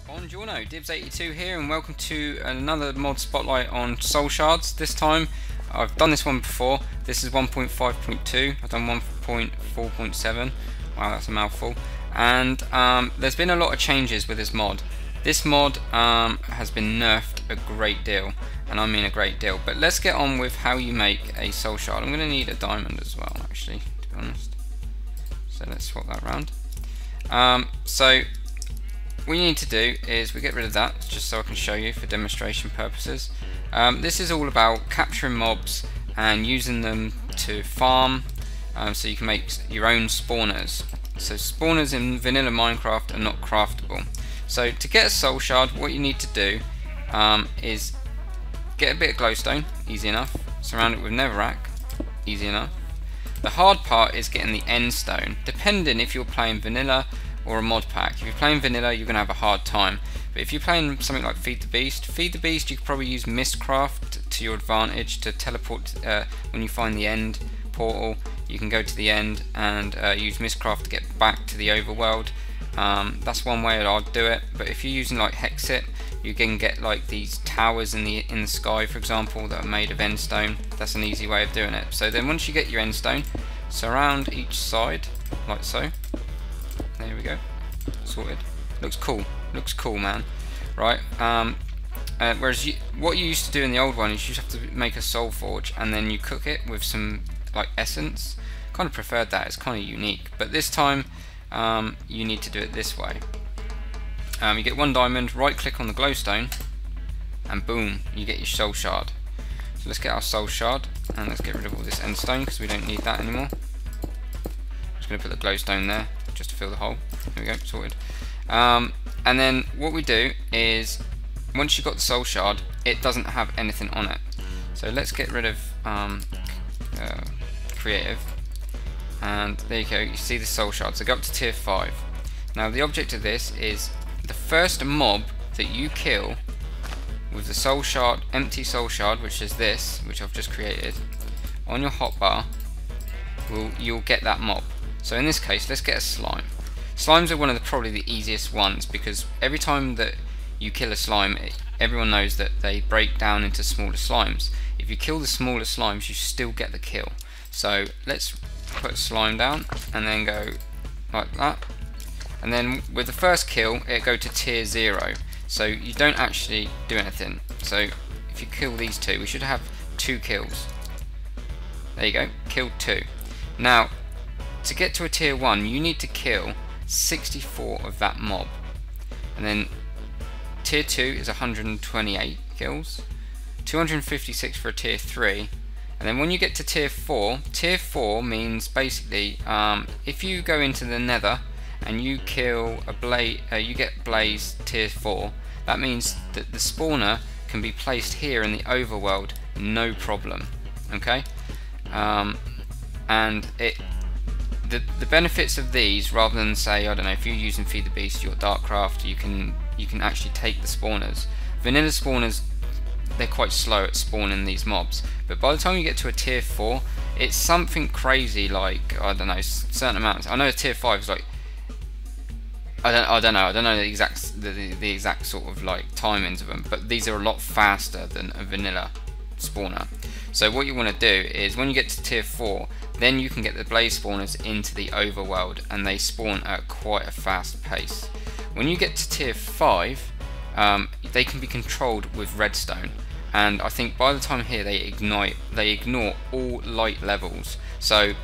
Buongiorno, Dibs82 here, and welcome to another mod spotlight on Soul Shards. This time, I've done this one before. This is 1.5.2. I've done 1.4.7. Wow, that's a mouthful. And there's been a lot of changes with this mod. This mod has been nerfed a great deal, and I mean a great deal. But let's get on with how you make a Soul Shard. I'm going to need a diamond as well, actually, to be honest. So let's swap that around. What you need to do is we get rid of that just so I can show you for demonstration purposes. This is all about capturing mobs and using them to farm, so you can make your own spawners. So spawners in vanilla Minecraft are not craftable. So to get a soul shard, what you need to do is get a bit of glowstone, easy enough. Surround it with netherrack, easy enough. The hard part is getting the end stone, depending if you're playing vanilla or a mod pack. If you're playing vanilla, you're going to have a hard time. But if you're playing something like Feed the Beast, you could probably use Mistcraft to your advantage to teleport when you find the end portal. You can go to the end and use Mistcraft to get back to the overworld. That's one way I'd do it. But if you're using like Hexit, you can get like these towers in the sky, for example, that are made of endstone. That's an easy way of doing it. So then once you get your endstone, surround each side like so. There we go, sorted. Looks cool, man. Right. Whereas what you used to do in the old one is you just have to make a soul forge and then you cook it with some like essence. Kind of preferred that. It's kind of unique. But this time, you need to do it this way. You get 1 diamond. Right click on the glowstone, and boom, you get your soul shard. So let's get our soul shard and let's get rid of all this endstone because we don't need that anymore. Just going to put the glowstone there, just to fill the hole. There we go, sorted. And then what we do is, once you've got the soul shard, it doesn't have anything on it. So let's get rid of creative. And there you go, you see the soul shard. So go up to tier 5. Now the object of this is the first mob that you kill with the soul shard, empty soul shard, which is this, which I've just created, on your hotbar, you'll get that mob. So in this case, let's get a slime. Slimes are one of probably the easiest ones because every time that you kill a slime, everyone knows that they break down into smaller slimes. If you kill the smaller slimes, you still get the kill. So let's put slime down and then go like that. And then with the first kill, it go to tier 0. So you don't actually do anything. So if you kill these two, we should have 2 kills. There you go, killed 2. Now, to get to a tier 1, you need to kill 64 of that mob. And then tier 2 is 128 kills, 256 for a tier 3. And then when you get to tier 4 means basically if you go into the nether and you kill a blaze, you get blaze tier 4, that means that the spawner can be placed here in the overworld, no problem. Okay, and the benefits of these, rather than say, I don't know, if you're using Feed the Beast, your Darkcraft, you can actually take the spawners. Vanilla spawners, they're quite slow at spawning these mobs, but by the time you get to a tier 4, it's something crazy, like, I don't know, certain amounts. I know a tier 5 is like, I don't know the exact sort of like timings of them, but these are a lot faster than a vanilla spawner. So what you want to do is when you get to tier 4, then you can get the blaze spawners into the overworld and they spawn at quite a fast pace. When you get to tier 5, they can be controlled with redstone, and I think by the time here they ignore all light levels. So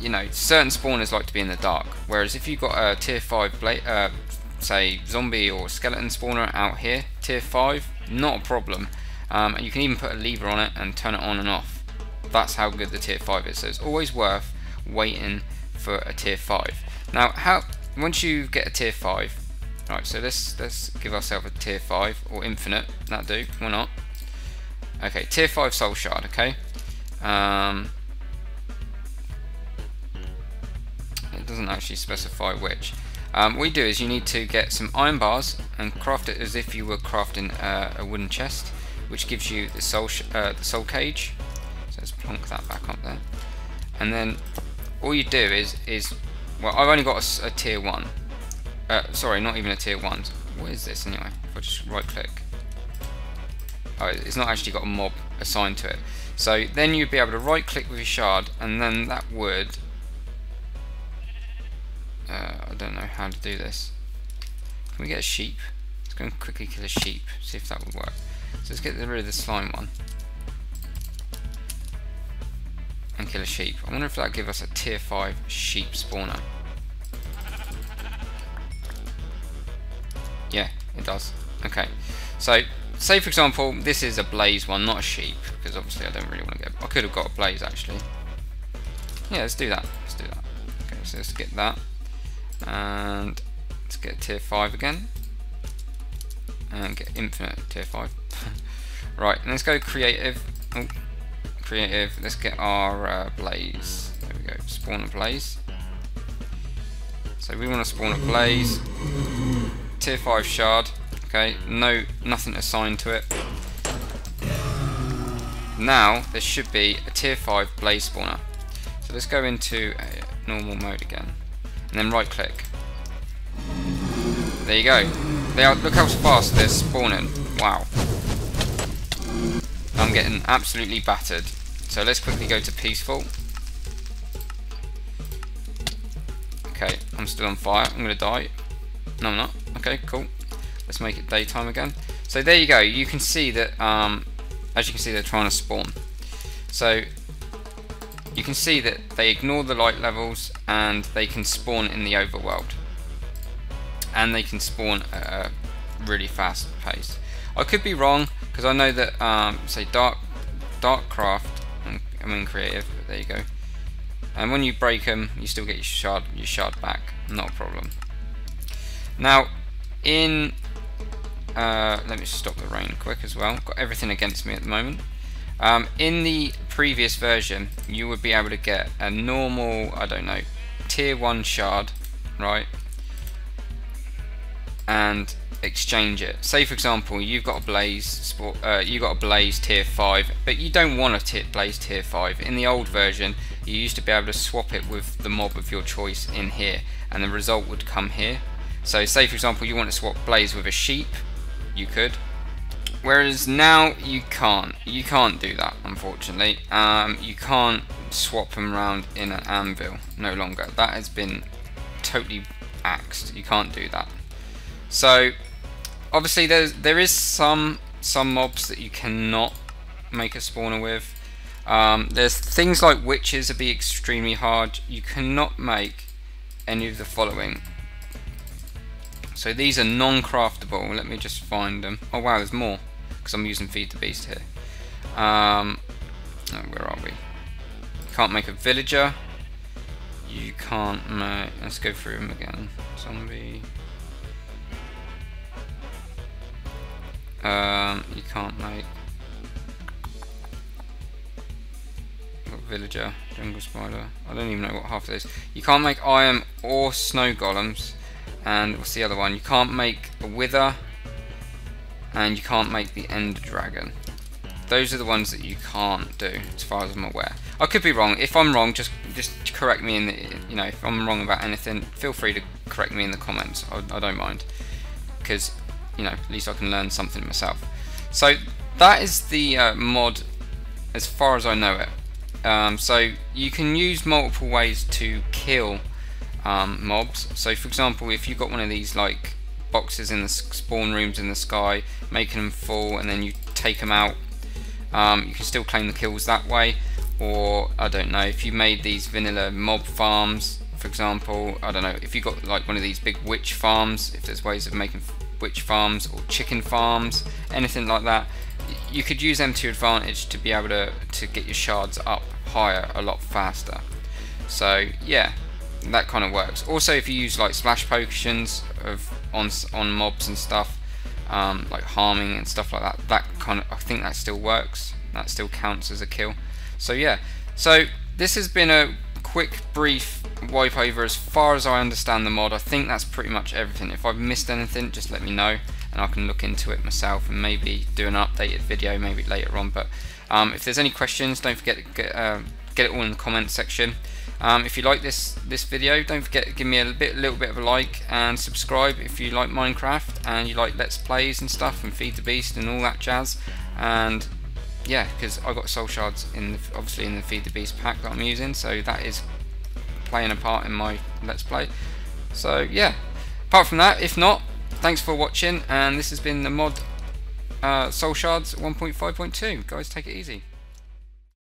you know, certain spawners like to be in the dark, whereas if you've got a tier 5 say zombie or skeleton spawner out here, tier 5, not a problem. And you can even put a lever on it and turn it on and off. That's how good the tier 5 is. So it's always worth waiting for a tier 5. Now, once you get a tier 5, right? So let's give ourselves a tier 5 or infinite. That'll do. Why not? Okay, tier 5 soul shard. Okay. It doesn't actually specify which. What you do is you need to get some iron bars and craft it as if you were crafting a wooden chest, which gives you the soul cage. So let's plonk that back up there. And then all you do is well, I've only got a tier 1. Sorry, not even a tier 1. what is this anyway? If I just right click, oh, it's not actually got a mob assigned to it. So then you'd be able to right click with your shard, and then that would I don't know how to do this. Can we get a sheep? Let's go and quickly kill a sheep, see if that would work. So let's get rid of the slime one and kill a sheep. I wonder if that'll give us a tier 5 sheep spawner. Yeah, it does. Okay, so say for example this is a blaze one, not a sheep, because obviously I don't really want to get, I could have got a blaze actually. Yeah, let's do that. Let's do that. Okay, so let's get that, and let's get tier 5 again, and get infinite tier 5. Right, and let's go creative. Oh, creative. Let's get our blaze. There we go. Spawn a blaze. So we want to spawn a blaze. Tier 5 shard. Okay, nothing assigned to it. Now there should be a tier 5 blaze spawner. So let's go into a normal mode again, and then right click. There you go. Look how fast they're spawning. Wow. I'm getting absolutely battered. So let's quickly go to peaceful. Okay, I'm still on fire. I'm gonna die. No, I'm not. Okay, cool. Let's make it daytime again. So there you go. You can see that, as you can see, they're trying to spawn. So you can see that they ignore the light levels, and they can spawn in the overworld, and they can spawn at a really fast pace. I could be wrong, because I know that say Darkcraft, I'm in creative, but there you go. And when you break them, you still get your shard back. Not a problem. Now, in let me just stop the rain quick as well. Got everything against me at the moment. In the previous version, you would be able to get a normal, I don't know, tier 1 shard, right? And exchange it. Say for example, you've got a blaze tier 5, but you don't want a blaze tier 5. In the old version, you used to be able to swap it with the mob of your choice in here, and the result would come here. So say for example you want to swap blaze with a sheep, you could. Whereas now you can't. You can't do that, unfortunately. You can't swap them around in an anvil no longer. That has been totally axed. You can't do that. So obviously there is some mobs that you cannot make a spawner with. There's things like witches would be extremely hard. You cannot make any of the following. So these are non-craftable. Let me just find them. Oh wow, there's more, because I'm using Feed the Beast here. Oh, where are we? You can't make a villager. You can't make... Let's go through them again. Zombie. You can't make... Villager, jungle spider. I don't even know what half it is. You can't make iron or snow golems. And what's the other one? You can't make a wither, and you can't make the ender dragon. Those are the ones that you can't do, as far as I'm aware. I could be wrong. If I'm wrong, just correct me in the, you know, if I'm wrong about anything, feel free to correct me in the comments. I don't mind, because, you know, at least I can learn something myself. So that is the mod as far as I know it. So you can use multiple ways to kill mobs. So for example, if you've got one of these like boxes in the spawn rooms in the sky, making them full, and then you take them out, you can still claim the kills that way. Or I don't know, if you made these vanilla mob farms, for example, I don't know, if you got like one of these big witch farms, if there's ways of making witch farms or chicken farms, anything like that, you could use them to your advantage to be able to get your shards up higher a lot faster. So yeah, that kind of works. Also, if you use like splash potions on mobs and stuff, like harming and stuff like that, that kind of, I think that still works. That still counts as a kill. So yeah, so this has been a quick brief wipe over as far as I understand the mod. I think that's pretty much everything. If I've missed anything, just let me know and I can look into it myself and maybe do an updated video maybe later on. But if there's any questions, don't forget to get it all in the comments section. If you like this video, don't forget to give me a little bit of a like, and subscribe if you like Minecraft and you like Let's Plays and stuff, and Feed the Beast and all that jazz. And yeah, because I got soul shards obviously in the Feed the Beast pack that I'm using, so that is playing a part in my Let's Play. So yeah, apart from that, if not, thanks for watching, and this has been the mod Soul Shards 1.5.2. Guys, take it easy.